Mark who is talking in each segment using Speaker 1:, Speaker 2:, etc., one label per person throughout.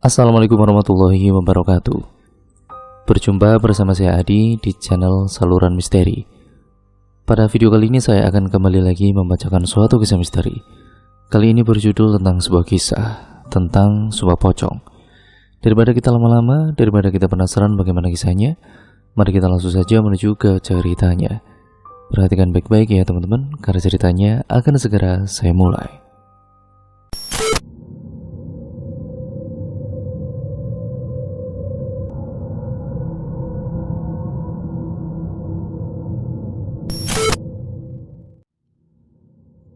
Speaker 1: Assalamualaikum warahmatullahi wabarakatuh. Berjumpa bersama saya Adi di channel Saluran Misteri. Pada video kali ini saya akan kembali lagi membacakan suatu kisah misteri. Kali ini berjudul tentang sebuah kisah tentang sebuah pocong. Daripada kita lama-lama, daripada kita penasaran bagaimana kisahnya, mari kita langsung saja menuju ke ceritanya. Perhatikan baik-baik ya teman-teman, karena ceritanya akan segera saya mulai.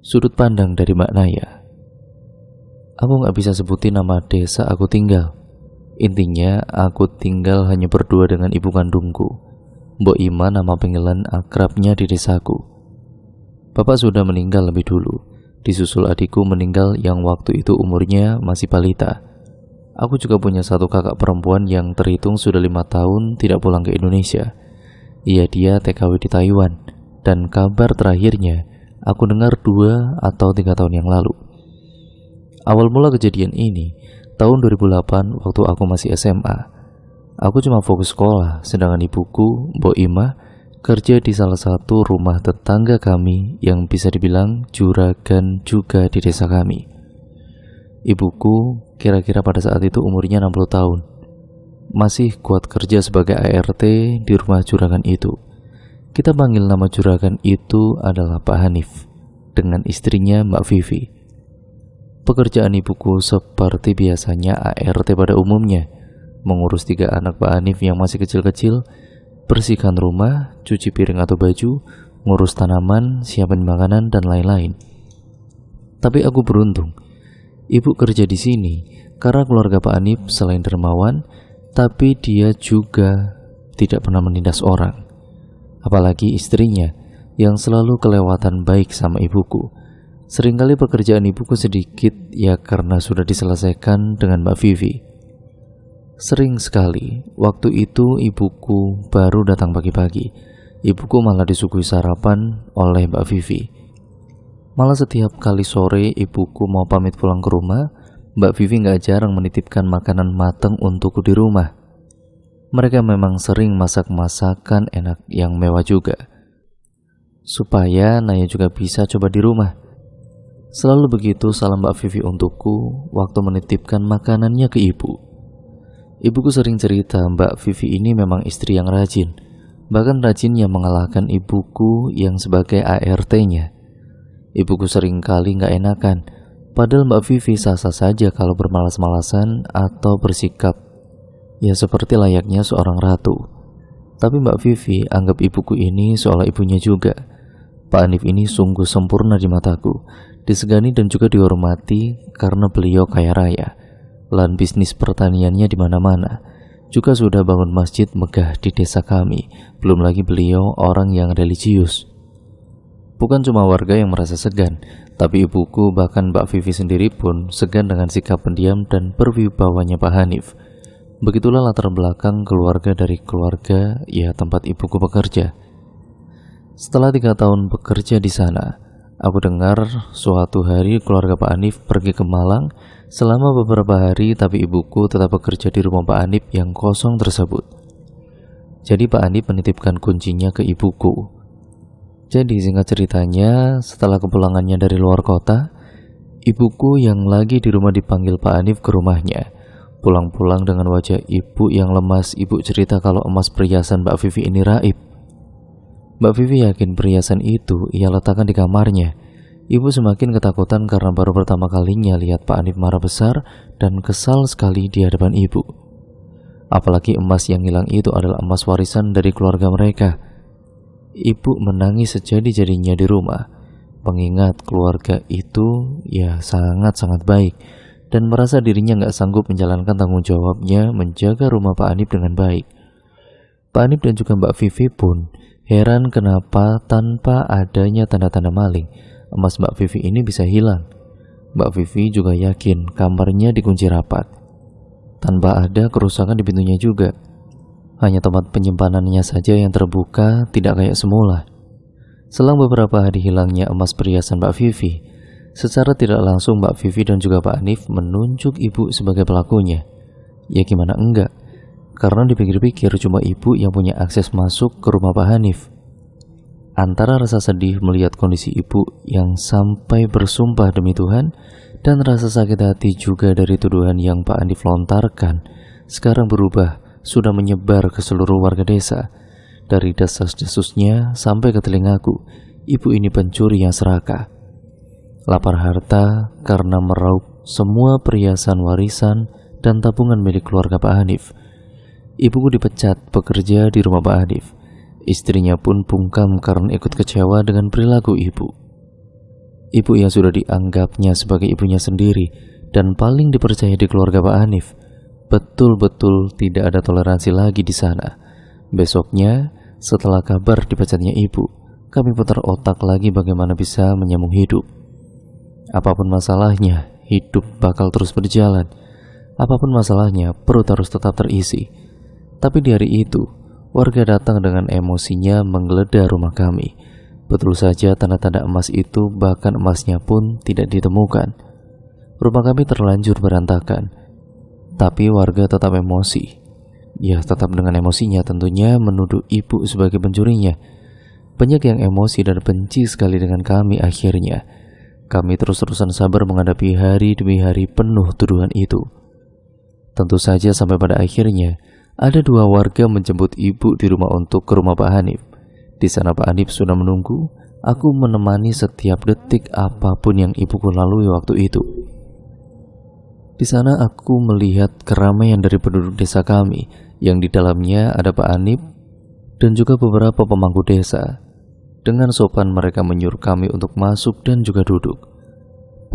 Speaker 1: Sudut pandang dari Mbak Naya. Aku gak bisa sebutin nama desa aku tinggal. Intinya aku tinggal hanya berdua dengan ibu kandungku, Mbok Ima, nama panggilan akrabnya di desaku. Bapak sudah meninggal lebih dulu, disusul adikku meninggal yang waktu itu umurnya masih balita. Aku juga punya satu kakak perempuan yang terhitung sudah 5 tahun tidak pulang ke Indonesia. Dia TKW di Taiwan, dan kabar terakhirnya aku dengar 2 atau 3 tahun yang lalu. Awal mula kejadian ini tahun 2008 waktu aku masih SMA. Aku cuma fokus sekolah, sedangkan ibuku, Mbok Ima, kerja di salah satu rumah tetangga kami yang bisa dibilang juragan juga di desa kami. Ibuku kira-kira pada saat itu umurnya 60 tahun. Masih kuat kerja sebagai ART di rumah juragan itu. Kita panggil nama juragan itu adalah Pak Hanif dengan istrinya Mbak Vivi. Pekerjaan ibuku seperti biasanya ART pada umumnya, mengurus 3 anak Pak Hanif yang masih kecil-kecil, bersihkan rumah, cuci piring atau baju, ngurus tanaman, siapin makanan dan lain-lain. Tapi aku beruntung, ibu kerja di sini karena keluarga Pak Hanif selain dermawan, tapi dia juga tidak pernah menindas orang. Apalagi istrinya yang selalu kelewatan baik sama ibuku. Seringkali pekerjaan ibuku sedikit ya karena sudah diselesaikan dengan Mbak Vivi. Sering sekali waktu itu ibuku baru datang pagi-pagi, ibuku malah disuguhi sarapan oleh Mbak Vivi. Malah setiap kali sore ibuku mau pamit pulang ke rumah, Mbak Vivi gak jarang menitipkan makanan matang untukku di rumah. Mereka memang sering masak masakan enak yang mewah juga, supaya Naya juga bisa coba di rumah. Selalu begitu salam Mbak Vivi untukku waktu menitipkan makanannya ke ibu. Ibuku sering cerita Mbak Vivi ini memang istri yang rajin, bahkan rajin yang mengalahkan ibuku yang sebagai ART-nya. Ibuku sering kali gak enakan, padahal Mbak Vivi sah-sah saja kalau bermalas-malasan atau bersikap ya seperti layaknya seorang ratu. Tapi Mbak Vivi anggap ibuku ini seolah ibunya juga. Pak Hanif ini sungguh sempurna di mataku, disegani dan juga dihormati karena beliau kaya raya. Lahan bisnis pertaniannya di mana-mana. Juga sudah bangun masjid megah di desa kami. Belum lagi beliau orang yang religius. Bukan cuma warga yang merasa segan, tapi ibuku bahkan Mbak Vivi sendiri pun segan dengan sikap pendiam dan berwibawanya Pak Hanif. Begitulah latar belakang keluarga dari keluarga ya tempat ibuku bekerja. Setelah 3 tahun bekerja di sana, aku dengar suatu hari keluarga Pak Hanif pergi ke Malang selama beberapa hari, tapi ibuku tetap bekerja di rumah Pak Hanif yang kosong tersebut. Jadi Pak Hanif menitipkan kuncinya ke ibuku. Jadi singkat ceritanya, setelah kepulangannya dari luar kota, ibuku yang lagi di rumah dipanggil Pak Hanif ke rumahnya. Pulang-pulang dengan wajah ibu yang lemas, ibu cerita kalau emas perhiasan Mbak Vivi ini raib. Mbak Vivi yakin perhiasan itu ia letakkan di kamarnya. Ibu semakin ketakutan karena baru pertama kalinya lihat Pak Hanif marah besar dan kesal sekali di hadapan ibu. Apalagi emas yang hilang itu adalah emas warisan dari keluarga mereka. Ibu menangis sejadi-jadinya di rumah, mengingat keluarga itu ya sangat-sangat baik, dan merasa dirinya gak sanggup menjalankan tanggung jawabnya menjaga rumah Pak Hanif dengan baik. Pak Hanif dan juga Mbak Vivi pun heran kenapa tanpa adanya tanda-tanda maling, emas Mbak Vivi ini bisa hilang. Mbak Vivi juga yakin kamarnya dikunci rapat, tanpa ada kerusakan di pintunya juga. Hanya tempat penyimpanannya saja yang terbuka, tidak kayak semula. Selang beberapa hari hilangnya emas perhiasan Mbak Vivi, secara tidak langsung Mbak Vivi dan juga Pak Hanif menunjuk ibu sebagai pelakunya. Ya gimana enggak, karena dipikir-pikir cuma ibu yang punya akses masuk ke rumah Pak Hanif. Antara rasa sedih melihat kondisi ibu yang sampai bersumpah demi Tuhan, dan rasa sakit hati juga dari tuduhan yang Pak Hanif lontarkan, sekarang berubah, sudah menyebar ke seluruh warga desa. Dari desas-desusnya sampai ke telingaku, ibu ini pencuri yang serakah. Lapar harta karena meraup semua perhiasan warisan dan tabungan milik keluarga Pak Hanif. Ibuku dipecat bekerja di rumah Pak Hanif. Istrinya pun bungkam karena ikut kecewa dengan perilaku ibu. Ibu yang sudah dianggapnya sebagai ibunya sendiri dan paling dipercaya di keluarga Pak Hanif, betul-betul tidak ada toleransi lagi di sana. Besoknya, setelah kabar dipecatnya ibu, kami putar otak lagi bagaimana bisa menyambung hidup. Apapun masalahnya, hidup bakal terus berjalan. Apapun masalahnya, perut harus tetap terisi. Tapi di hari itu, warga datang dengan emosinya menggeledah rumah kami. Betul saja tanda-tanda emas itu, bahkan emasnya pun tidak ditemukan. Rumah kami terlanjur berantakan. Tapi warga tetap emosi. Ya, tetap dengan emosinya tentunya menuduh ibu sebagai pencurinya. Banyak yang emosi dan benci sekali dengan kami akhirnya. Kami terus-terusan sabar menghadapi hari demi hari penuh tuduhan itu. Tentu saja sampai pada akhirnya ada dua warga menjemput ibu di rumah untuk ke rumah Pak Hanif. Di sana Pak Hanif sudah menunggu. Aku menemani setiap detik apapun yang ibuku lalui waktu itu. Di sana aku melihat keramaian dari penduduk desa kami, yang di dalamnya ada Pak Hanif dan juga beberapa pemangku desa. Dengan sopan mereka menyuruh kami untuk masuk dan juga duduk.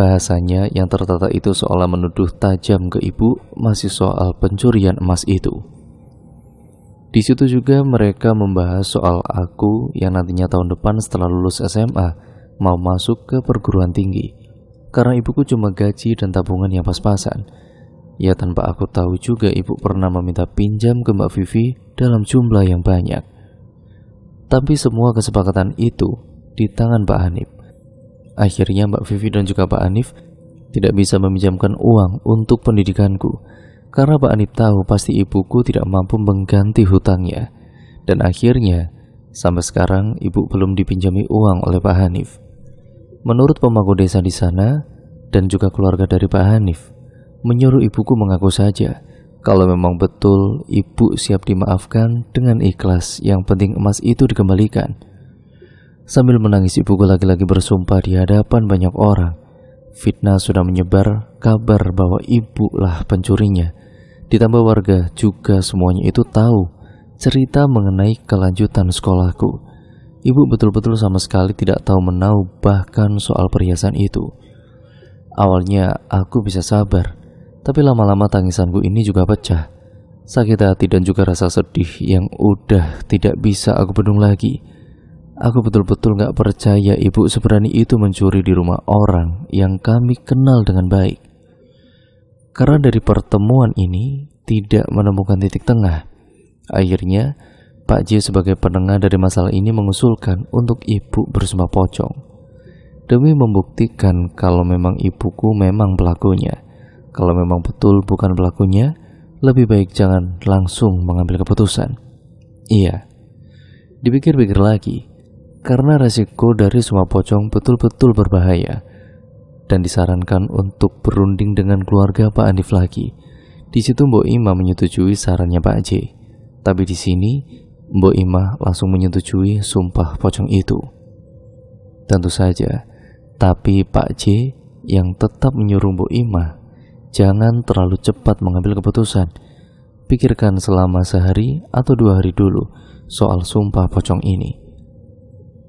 Speaker 1: Bahasanya yang tertata itu seolah menuduh tajam ke ibu masih soal pencurian emas itu. Di situ juga mereka membahas soal aku yang nantinya tahun depan setelah lulus SMA mau masuk ke perguruan tinggi. Karena ibuku cuma gaji dan tabungan yang pas-pasan. Ya, tanpa aku tahu juga ibu pernah meminta pinjam ke Mbak Vivi dalam jumlah yang banyak. Tapi semua kesepakatan itu di tangan Pak Hanif. Akhirnya Mbak Vivi dan juga Pak Hanif tidak bisa meminjamkan uang untuk pendidikanku, karena Pak Hanif tahu pasti ibuku tidak mampu mengganti hutangnya. Dan akhirnya sampai sekarang ibu belum dipinjami uang oleh Pak Hanif. Menurut pemangku desa di sana dan juga keluarga dari Pak Hanif, menyuruh ibuku mengaku saja kalau memang betul ibu siap dimaafkan dengan ikhlas, yang penting emas itu dikembalikan. Sambil menangis ibuku lagi-lagi bersumpah di hadapan banyak orang. Fitnah sudah menyebar kabar bahwa ibu lah pencurinya. Ditambah warga juga semuanya itu tahu cerita mengenai kelanjutan sekolahku. Ibu betul-betul sama sekali tidak tahu menau bahkan soal perhiasan itu. Awalnya aku bisa sabar, tapi lama-lama tangisanku ini juga pecah. Sakit hati dan juga rasa sedih yang udah tidak bisa aku bendung lagi. Aku betul-betul gak percaya ibu seberani itu mencuri di rumah orang yang kami kenal dengan baik. Karena dari pertemuan ini tidak menemukan titik tengah. Akhirnya Pak J sebagai penengah dari masalah ini mengusulkan untuk ibu bersumpah pocong, demi membuktikan kalau memang ibuku memang pelakunya. Kalau memang betul bukan pelakunya, lebih baik jangan langsung mengambil keputusan. Iya, dipikir-pikir lagi, karena resiko dari sumpah pocong betul-betul berbahaya, dan disarankan untuk berunding dengan keluarga Pak Hanif lagi. Di situ Mbok Ima menyetujui sarannya Pak J. Tapi di sini Mbok Ima langsung menyetujui sumpah pocong itu. Tentu saja, tapi Pak J yang tetap menyuruh Mbok Ima jangan terlalu cepat mengambil keputusan. Pikirkan selama sehari atau 2 hari dulu soal sumpah pocong ini.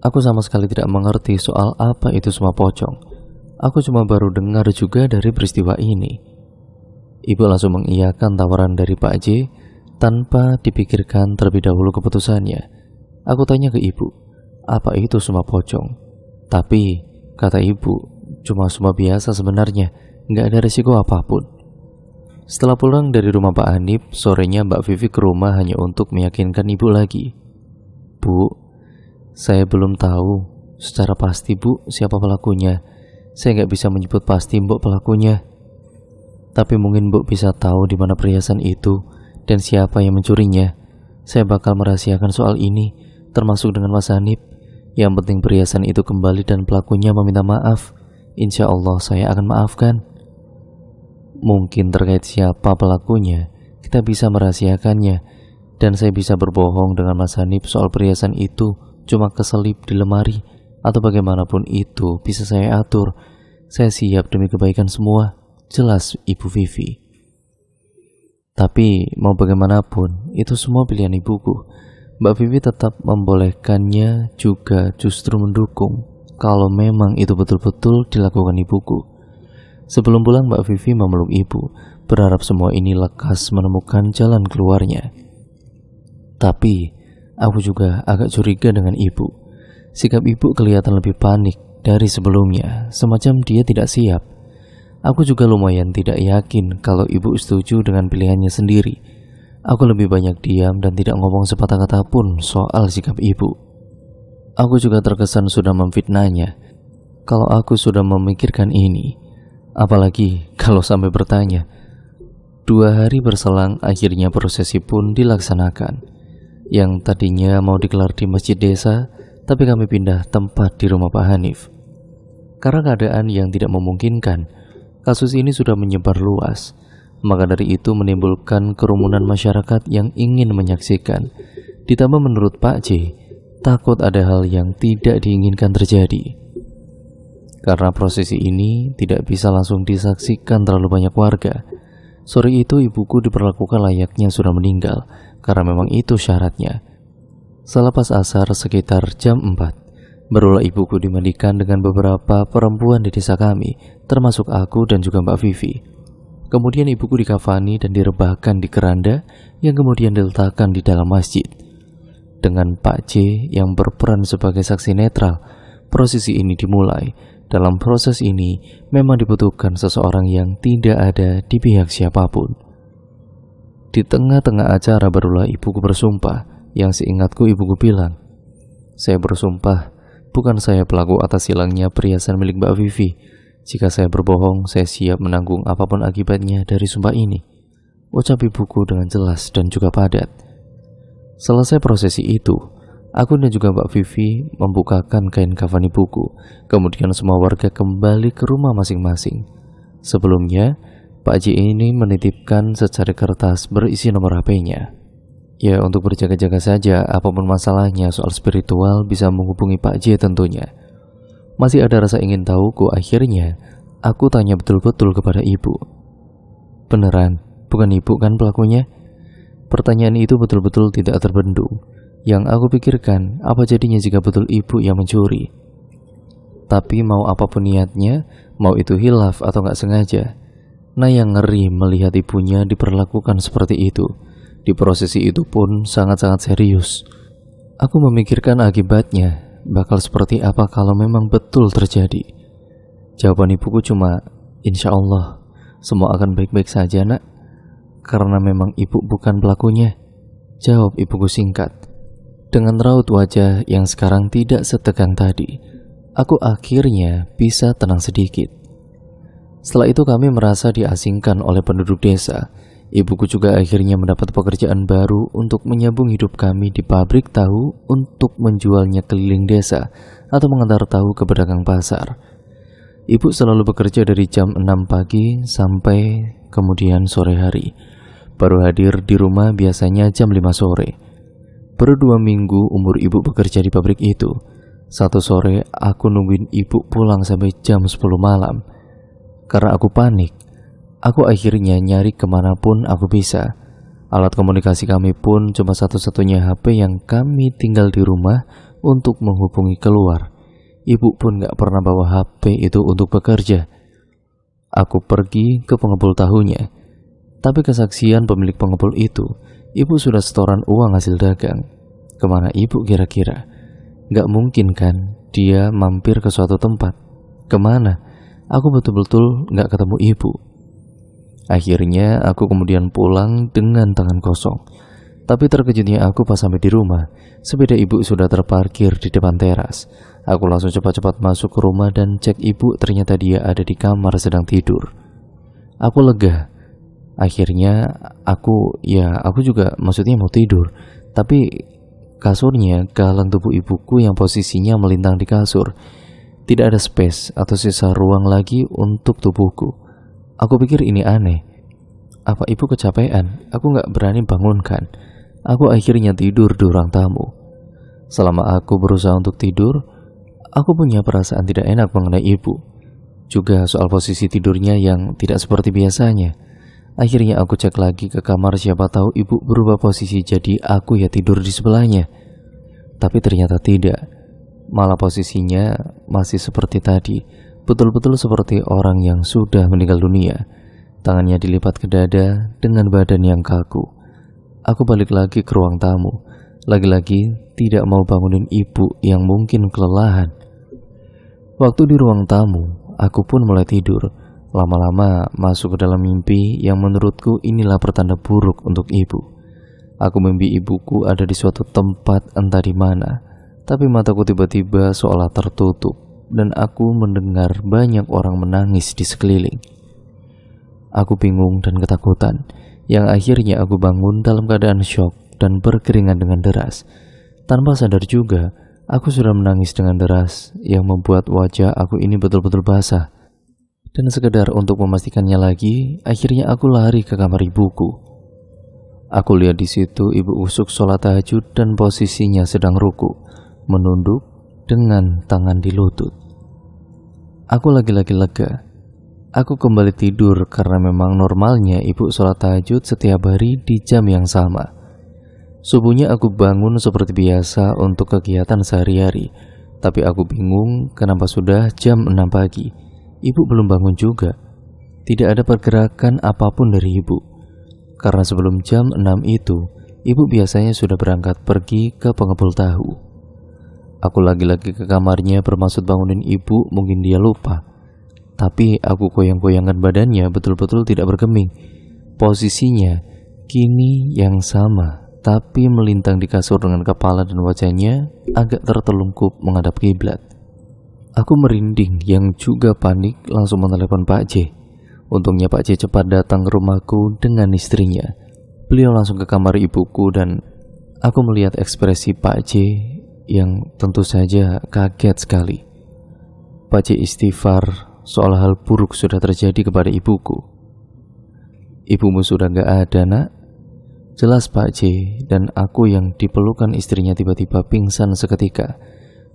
Speaker 1: Aku sama sekali tidak mengerti soal apa itu sumpah pocong. Aku cuma baru dengar juga dari peristiwa ini. Ibu langsung mengiyakan tawaran dari Pak J tanpa dipikirkan terlebih dahulu keputusannya. Aku tanya ke ibu, apa itu sumpah pocong? Tapi kata ibu, cuma sumpah biasa sebenarnya, nggak ada risiko apapun. Setelah pulang dari rumah Pak Hanif, sorenya Mbak Vivi ke rumah hanya untuk meyakinkan ibu lagi. Bu, saya belum tahu secara pasti Bu siapa pelakunya. Saya nggak bisa menyebut pasti Mbok pelakunya. Tapi mungkin Mbok bisa tahu di mana perhiasan itu dan siapa yang mencurinya. Saya bakal merahasiakan soal ini, termasuk dengan Mas Hanif. Yang penting perhiasan itu kembali dan pelakunya meminta maaf. Insya Allah saya akan maafkan. Mungkin terkait siapa pelakunya, kita bisa merahasiakannya. Dan saya bisa berbohong dengan Mas Hanif soal perhiasan itu cuma keselip di lemari, atau bagaimanapun itu bisa saya atur. Saya siap demi kebaikan semua. Jelas Ibu Vivi. Tapi mau bagaimanapun, itu semua pilihan ibuku. Mbak Vivi tetap membolehkannya, juga justru mendukung kalau memang itu betul-betul dilakukan ibuku. Sebelum pulang, Mbak Vivi memeluk ibu, berharap semua ini lekas menemukan jalan keluarnya. Tapi aku juga agak curiga dengan ibu. Sikap ibu kelihatan lebih panik dari sebelumnya, semacam dia tidak siap. Aku juga lumayan tidak yakin kalau ibu setuju dengan pilihannya sendiri. Aku lebih banyak diam dan tidak ngomong sepatah kata pun soal sikap ibu. Aku juga terkesan sudah memfitnahnya kalau aku sudah memikirkan ini. Apalagi kalau sampai bertanya. 2 hari berselang, akhirnya prosesi pun dilaksanakan. Yang tadinya mau digelar di masjid desa, tapi kami pindah tempat di rumah Pak Hanif. Karena keadaan yang tidak memungkinkan, kasus ini sudah menyebar luas. Maka dari itu menimbulkan kerumunan masyarakat yang ingin menyaksikan. Ditambah menurut Pak J, takut ada hal yang tidak diinginkan terjadi. Karena prosesi ini tidak bisa langsung disaksikan terlalu banyak warga. Sore itu ibuku diperlakukan layaknya sudah meninggal, karena memang itu syaratnya. Selepas asar sekitar jam 4, barulah ibuku dimandikan dengan beberapa perempuan di desa kami, termasuk aku dan juga Mbak Vivi. Kemudian ibuku dikafani dan direbahkan di keranda yang kemudian diletakkan di dalam masjid. Dengan Pak J yang berperan sebagai saksi netral, prosesi ini dimulai. Dalam proses ini memang dibutuhkan seseorang yang tidak ada di pihak siapapun. Di tengah-tengah acara barulah ibuku bersumpah, yang seingatku ibuku bilang, "Saya bersumpah, bukan saya pelaku atas hilangnya perhiasan milik Mbak Vivi. Jika saya berbohong, saya siap menanggung apapun akibatnya dari sumpah ini," ucap ibuku dengan jelas dan juga padat. Selesai prosesi itu, aku dan juga Mbak Vivi membukakan kain kafan ibuku. Kemudian semua warga kembali ke rumah masing-masing. Sebelumnya, Pak J ini menitipkan secari kertas berisi nomor HP-nya. Ya, untuk berjaga-jaga saja, apapun masalahnya soal spiritual bisa menghubungi Pak J tentunya. Masih ada rasa ingin tahuku, akhirnya aku tanya betul-betul kepada ibu. "Beneran, bukan ibu kan pelakunya?" Pertanyaan itu betul-betul tidak terbendung. Yang aku pikirkan, apa jadinya jika betul ibu yang mencuri? Tapi mau apapun niatnya, mau itu hilaf atau gak sengaja, nah yang ngeri melihat ibunya diperlakukan seperti itu. Di prosesi itu pun sangat-sangat serius. Aku memikirkan akibatnya bakal seperti apa kalau memang betul terjadi. Jawaban ibuku cuma, "Insya Allah, semua akan baik-baik saja nak. Karena memang ibu bukan pelakunya," jawab ibuku singkat. Dengan raut wajah yang sekarang tidak setegang tadi, aku akhirnya bisa tenang sedikit. Setelah itu kami merasa diasingkan oleh penduduk desa. Ibuku juga akhirnya mendapat pekerjaan baru untuk menyambung hidup kami di pabrik tahu untuk menjualnya keliling desa atau mengantar tahu ke pedagang pasar. Ibu selalu bekerja dari jam 6 pagi sampai kemudian sore hari. Baru hadir di rumah biasanya jam 5 sore. Baru 2 minggu umur ibu bekerja di pabrik itu. Satu sore aku nungguin ibu pulang sampai jam 10 malam. Karena aku panik, aku akhirnya nyari kemanapun aku bisa. Alat komunikasi kami pun cuma satu-satunya HP yang kami tinggal di rumah untuk menghubungi keluar. Ibu pun gak pernah bawa HP itu untuk bekerja. Aku pergi ke pengepul tahunya. Tapi kesaksian pemilik pengepul itu, ibu sudah setoran uang hasil dagang. Kemana ibu kira-kira? Gak mungkin kan dia mampir ke suatu tempat. Kemana? Aku betul-betul gak ketemu ibu. Akhirnya aku kemudian pulang dengan tangan kosong. Tapi terkejutnya aku pas sampai di rumah, sepeda ibu sudah terparkir di depan teras. Aku langsung cepat-cepat masuk ke rumah dan cek ibu, ternyata dia ada di kamar sedang tidur. Aku lega. Akhirnya aku juga maksudnya mau tidur. Tapi kasurnya kehalang tubuh ibuku yang posisinya melintang di kasur. Tidak ada space atau sisa ruang lagi untuk tubuhku. Aku pikir ini aneh. Apa ibu kecapean? Aku gak berani bangunkan. Aku akhirnya tidur di ruang tamu. Selama aku berusaha untuk tidur, aku punya perasaan tidak enak mengenai ibu. Juga soal posisi tidurnya yang tidak seperti biasanya. Akhirnya aku cek lagi ke kamar, siapa tahu ibu berubah posisi jadi aku ya tidur di sebelahnya. Tapi ternyata tidak. Malah posisinya masih seperti tadi. Betul-betul seperti orang yang sudah meninggal dunia. Tangannya dilipat ke dada dengan badan yang kaku. Aku balik lagi ke ruang tamu. Lagi-lagi tidak mau bangunin ibu yang mungkin kelelahan. Waktu di ruang tamu, aku pun mulai tidur. Lama-lama masuk ke dalam mimpi yang menurutku inilah pertanda buruk untuk ibu. Aku mimpi ibuku ada di suatu tempat entah di mana, tapi mataku tiba-tiba seolah tertutup dan aku mendengar banyak orang menangis di sekeliling. Aku bingung dan ketakutan, yang akhirnya aku bangun dalam keadaan syok dan berkeringat dengan deras. Tanpa sadar juga, aku sudah menangis dengan deras yang membuat wajah aku ini betul-betul basah. Dan sekedar untuk memastikannya lagi, akhirnya aku lari ke kamar ibuku. Aku lihat di situ ibu usuk sholat tahajud dan posisinya sedang ruku, menunduk dengan tangan di lutut. Aku lagi-lagi lega. Aku kembali tidur karena memang normalnya ibu sholat tahajud setiap hari di jam yang sama. Subuhnya aku bangun seperti biasa untuk kegiatan sehari-hari. Tapi aku bingung kenapa sudah jam 6 pagi. Ibu belum bangun juga. Tidak ada pergerakan apapun dari ibu. Karena sebelum jam 6 itu, ibu biasanya sudah berangkat pergi ke pengepul tahu. Aku lagi-lagi ke kamarnya bermaksud bangunin ibu, mungkin dia lupa. Tapi aku goyang-goyangkan badannya betul-betul tidak bergeming. Posisinya kini yang sama, tapi melintang di kasur dengan kepala dan wajahnya agak tertelungkup menghadap kiblat. Aku merinding yang juga panik langsung menelepon Pak J. Untungnya Pak J cepat datang ke rumahku dengan istrinya. Beliau langsung ke kamar ibuku dan aku melihat ekspresi Pak J yang tentu saja kaget sekali. Pak J istighfar seolah hal buruk sudah terjadi kepada ibuku. Ibumu sudah gak ada, nak? Jelas Pak J dan aku yang dipelukan istrinya tiba-tiba pingsan seketika.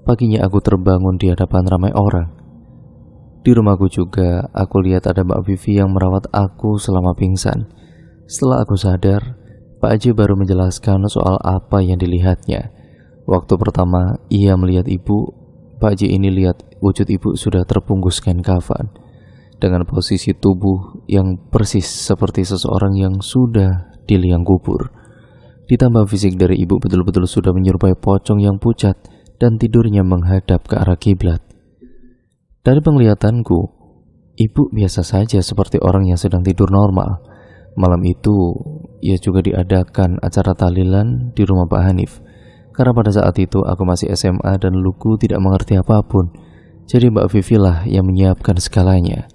Speaker 1: Paginya aku terbangun di hadapan ramai orang. Di rumahku juga aku lihat ada Mbak Vivi yang merawat aku selama pingsan. Setelah aku sadar, Pak J baru menjelaskan soal apa yang dilihatnya. Waktu pertama ia melihat ibu, Pak J ini lihat wujud ibu sudah terbungkus kain kafan dengan posisi tubuh yang persis seperti seseorang yang sudah di liang kubur. Ditambah fisik dari ibu betul-betul sudah menyerupai pocong yang pucat dan tidurnya menghadap ke arah kiblat. Dari penglihatanku, ibu biasa saja seperti orang yang sedang tidur normal. Malam itu, ia juga diadakan acara tahlilan di rumah Pak Hanif. Karena pada saat itu aku masih SMA dan lugu tidak mengerti apapun. Jadi Mbak Vivi lah yang menyiapkan segalanya.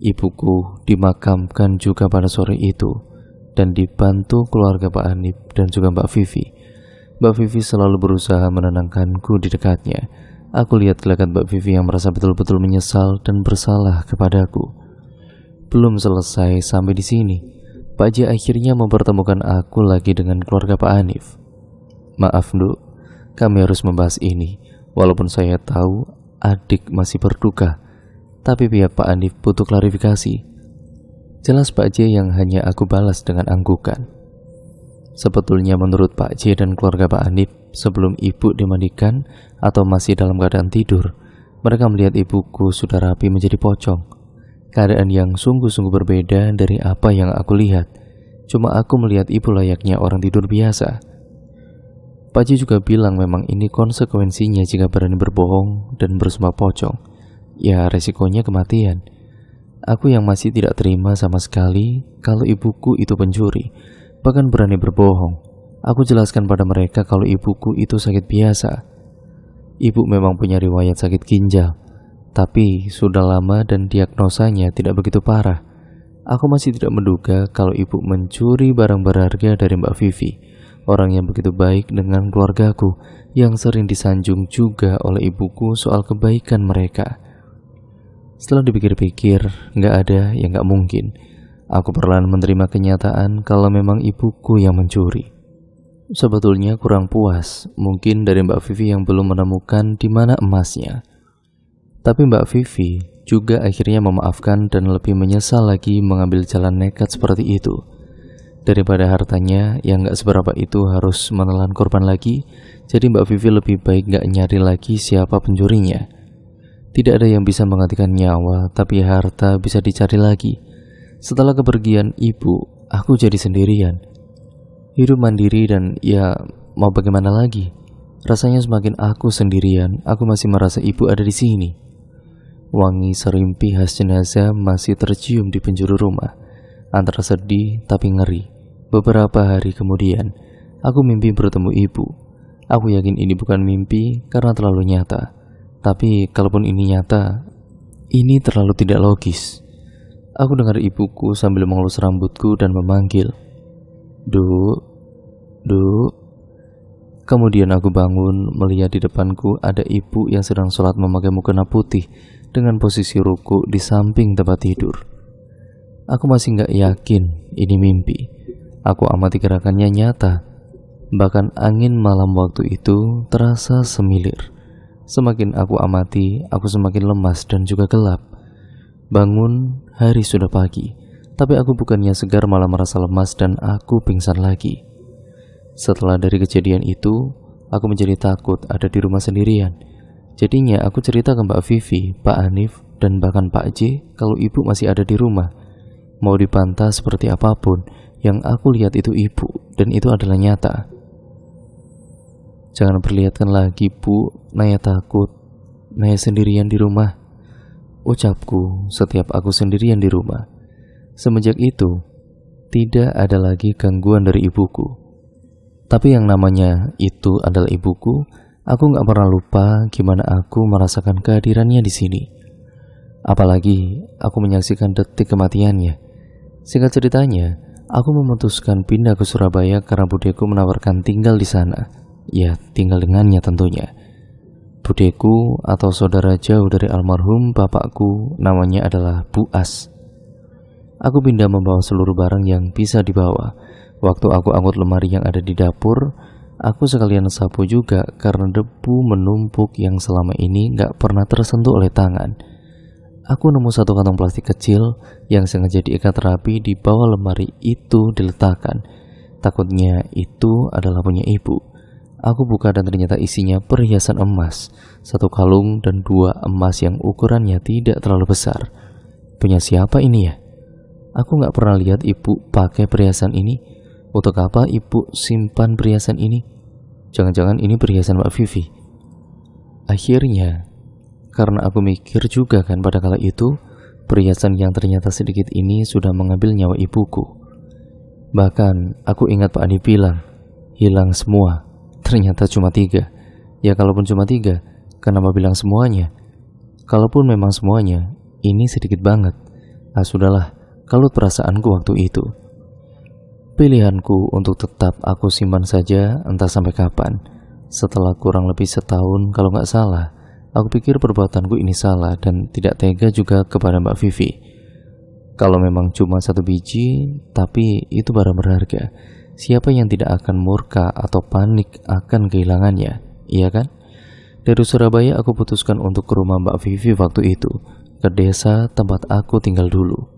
Speaker 1: Ibuku dimakamkan juga pada sore itu dan dibantu keluarga Pak Hanif dan juga Mbak Vivi. Mbak Vivi selalu berusaha menenangkanku di dekatnya. Aku lihat gelagat Mbak Vivi yang merasa betul-betul menyesal dan bersalah kepadaku. Belum selesai sampai di sini, Pak J akhirnya mempertemukan aku lagi dengan keluarga Pak Hanif. Maaf, Nduk, kami harus membahas ini. Walaupun saya tahu adik masih berduka, tapi pihak Pak Hanif butuh klarifikasi. Jelas Pak J yang hanya aku balas dengan anggukan. Sebetulnya menurut Pak J dan keluarga Pak Hanif, sebelum ibu dimandikan atau masih dalam keadaan tidur, mereka melihat ibuku sudah rapi menjadi pocong. Keadaan yang sungguh-sungguh berbeda dari apa yang aku lihat. Cuma aku melihat ibu layaknya orang tidur biasa. Pak J juga bilang memang ini konsekuensinya jika berani berbohong dan bersumpah pocong. Ya resikonya kematian. Aku yang masih tidak terima sama sekali kalau ibuku itu pencuri, bahkan berani berbohong. Aku jelaskan pada mereka kalau ibuku itu sakit biasa. Ibu memang punya riwayat sakit ginjal, tapi sudah lama dan diagnosanya tidak begitu parah. Aku masih tidak menduga kalau ibu mencuri barang berharga dari Mbak Vivi, orang yang begitu baik dengan keluargaku, yang sering disanjung juga oleh ibuku soal kebaikan mereka. Setelah dipikir-pikir, nggak ada yang nggak mungkin. Aku perlahan menerima kenyataan kalau memang ibuku yang mencuri. Sebetulnya kurang puas, mungkin dari Mbak Vivi yang belum menemukan di mana emasnya. Tapi Mbak Vivi juga akhirnya memaafkan dan lebih menyesal lagi mengambil jalan nekat seperti itu. Daripada hartanya yang gak seberapa itu harus menelan korban lagi, jadi Mbak Vivi lebih baik gak nyari lagi siapa pencurinya. Tidak ada yang bisa menggantikan nyawa, tapi harta bisa dicari lagi. Setelah kepergian ibu, aku jadi sendirian. Hidup mandiri dan ya mau bagaimana lagi. Rasanya semakin aku sendirian, aku masih merasa ibu ada di sini. Wangi serimpi khas jenazah masih tercium di penjuru rumah. Antara sedih tapi ngeri. Beberapa hari kemudian, aku mimpi bertemu ibu. Aku yakin ini bukan mimpi karena terlalu nyata. Tapi kalaupun ini nyata, ini terlalu tidak logis. Aku dengar ibuku sambil mengelus rambutku dan memanggil, "Duk, Duk." Kemudian aku bangun melihat di depanku ada ibu yang sedang sholat memakai mukena putih dengan posisi ruku di samping tempat tidur. Aku masih gak yakin ini mimpi. Aku amati gerakannya nyata. Bahkan angin malam waktu itu terasa semilir. Semakin aku amati, aku semakin lemas dan juga gelap. Bangun, hari sudah pagi. Tapi aku bukannya segar, malah merasa lemas dan aku pingsan lagi. Setelah dari kejadian itu, aku menjadi takut ada di rumah sendirian. Jadinya aku cerita ke Mbak Vivi, Pak Hanif, dan bahkan Pak J kalau ibu masih ada di rumah. Mau dipantah seperti apapun, yang aku lihat itu ibu, dan itu adalah nyata. "Jangan perlihatkan lagi, Bu. Naya takut. Naya sendirian di rumah," ucapku setiap aku sendirian di rumah. Semenjak itu, tidak ada lagi gangguan dari ibuku. Tapi yang namanya itu adalah ibuku, aku gak pernah lupa gimana aku merasakan kehadirannya di sini. Apalagi aku menyaksikan detik kematiannya. Singkat ceritanya, aku memutuskan pindah ke Surabaya karena budeku menawarkan tinggal di sana. Ya, tinggal dengannya tentunya. Budeku atau saudara jauh dari almarhum bapakku namanya adalah Bu As. Aku pindah membawa seluruh barang yang bisa dibawa. Waktu aku angkut lemari yang ada di dapur, aku sekalian sapu juga karena debu menumpuk yang selama ini gak pernah tersentuh oleh tangan. Aku nemu satu kantong plastik kecil yang sengaja diikat rapi di bawah lemari itu diletakkan. Takutnya itu adalah punya ibu. Aku buka dan ternyata isinya perhiasan emas, satu kalung dan 2 emas yang ukurannya tidak terlalu besar. Punya siapa ini ya? Aku gak pernah lihat ibu pakai perhiasan ini. Untuk apa ibu simpan perhiasan ini? Jangan-jangan ini perhiasan Mbak Vivi. Akhirnya, karena aku mikir juga kan pada kala itu, perhiasan yang ternyata sedikit ini sudah mengambil nyawa ibuku. Bahkan aku ingat Pak Adi bilang, hilang semua. Ternyata cuma 3. Ya kalaupun cuma 3, kenapa bilang semuanya? Kalaupun memang semuanya, ini sedikit banget. Ah sudahlah, kalut perasaanku waktu itu. Pilihanku untuk tetap aku simpan saja entah sampai kapan. Setelah kurang lebih setahun kalau gak salah, aku pikir perbuatanku ini salah dan tidak tega juga kepada Mbak Vivi. Kalau memang cuma 1 biji, tapi itu barang berharga. Siapa yang tidak akan murka atau panik akan kehilangannya, iya kan? Dari Surabaya aku putuskan untuk ke rumah Mbak Vivi waktu itu, ke desa tempat aku tinggal dulu.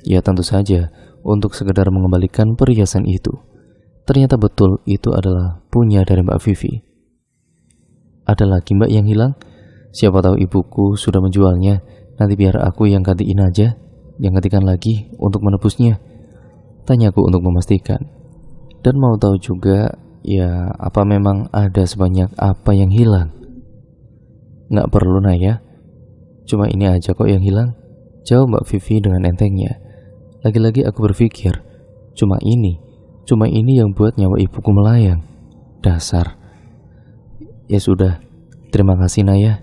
Speaker 1: Ya tentu saja, untuk sekedar mengembalikan perhiasan itu. Ternyata betul itu adalah punya dari Mbak Vivi. Ada lagi Mbak yang hilang? Siapa tahu ibuku sudah menjualnya, nanti biar aku yang gantiin aja, yang gantikan lagi untuk menebusnya. Tanyaku untuk memastikan. Dan mau tahu juga, ya apa memang ada sebanyak apa yang hilang? Nggak perlu Naya, cuma ini aja kok yang hilang, jawab Mbak Vivi dengan entengnya. Lagi-lagi aku berpikir, cuma ini yang buat nyawa ibuku melayang. Dasar. Ya sudah, terima kasih Naya.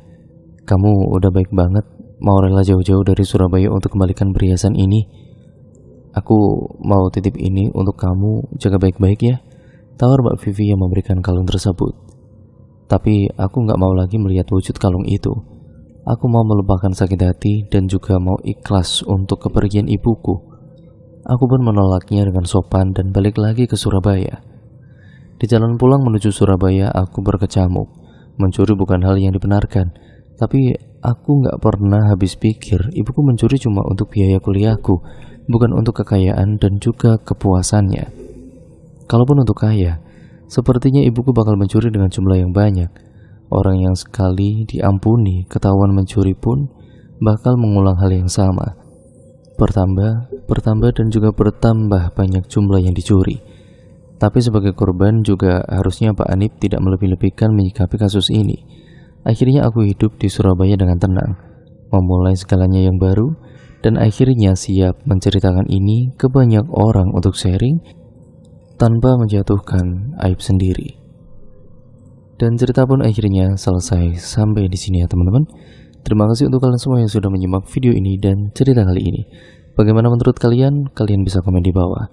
Speaker 1: Kamu udah baik banget, mau rela jauh-jauh dari Surabaya untuk kembalikan perhiasan ini. Aku mau titip ini untuk kamu, jaga baik-baik ya, tawar Mbak Vivi yang memberikan kalung tersebut. Tapi aku gak mau lagi melihat wujud kalung itu. Aku mau melupakan sakit hati dan juga mau ikhlas untuk kepergian ibuku. Aku pun menolaknya dengan sopan dan balik lagi ke Surabaya. Di jalan pulang menuju Surabaya, aku berkecamuk. Mencuri bukan hal yang dibenarkan, tapi aku gak pernah habis pikir ibuku mencuri cuma untuk biaya kuliahku, bukan untuk kekayaan dan juga kepuasannya. Kalaupun untuk kaya, sepertinya ibuku bakal mencuri dengan jumlah yang banyak. Orang yang sekali diampuni ketahuan mencuri pun bakal mengulang hal yang sama. Bertambah dan juga bertambah banyak jumlah yang dicuri. Tapi sebagai korban juga harusnya Pak Anip tidak melebih-lebihkan menyikapi kasus ini. Akhirnya aku hidup di Surabaya dengan tenang, memulai segalanya yang baru, dan akhirnya siap menceritakan ini ke banyak orang untuk sharing tanpa menjatuhkan aib sendiri. Dan cerita pun akhirnya selesai sampai di sini ya teman-teman. Terima kasih untuk kalian semua yang sudah menyimak video ini dan cerita kali ini. Bagaimana menurut kalian? Kalian bisa komen di bawah.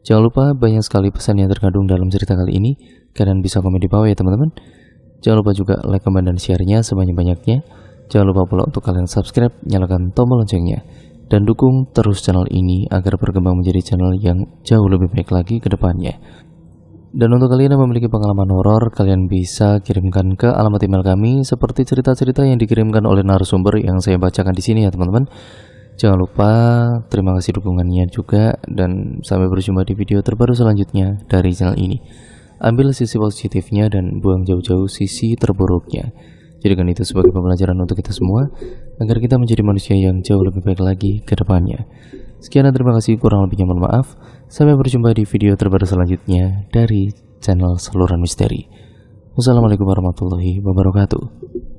Speaker 1: Jangan lupa banyak sekali pesan yang terkandung dalam cerita kali ini. Kalian bisa komen di bawah ya teman-teman. Jangan lupa juga like, comment, dan share-nya sebanyak-banyaknya. Jangan lupa pula untuk kalian subscribe, nyalakan tombol loncengnya, dan dukung terus channel ini agar berkembang menjadi channel yang jauh lebih baik lagi ke depannya. Dan untuk kalian yang memiliki pengalaman horor, kalian bisa kirimkan ke alamat email kami seperti cerita-cerita yang dikirimkan oleh narasumber yang saya bacakan di sini ya teman-teman. Jangan lupa, terima kasih dukungannya juga, dan sampai berjumpa di video terbaru selanjutnya dari channel ini. Ambil sisi positifnya dan buang jauh-jauh sisi terburuknya. Jadikan itu sebagai pembelajaran untuk kita semua, agar kita menjadi manusia yang jauh lebih baik lagi ke depannya. Sekian dan terima kasih, kurang lebihnya mohon maaf. Sampai berjumpa di video terbaru selanjutnya dari channel Saluran Misteri. Wassalamualaikum warahmatullahi wabarakatuh.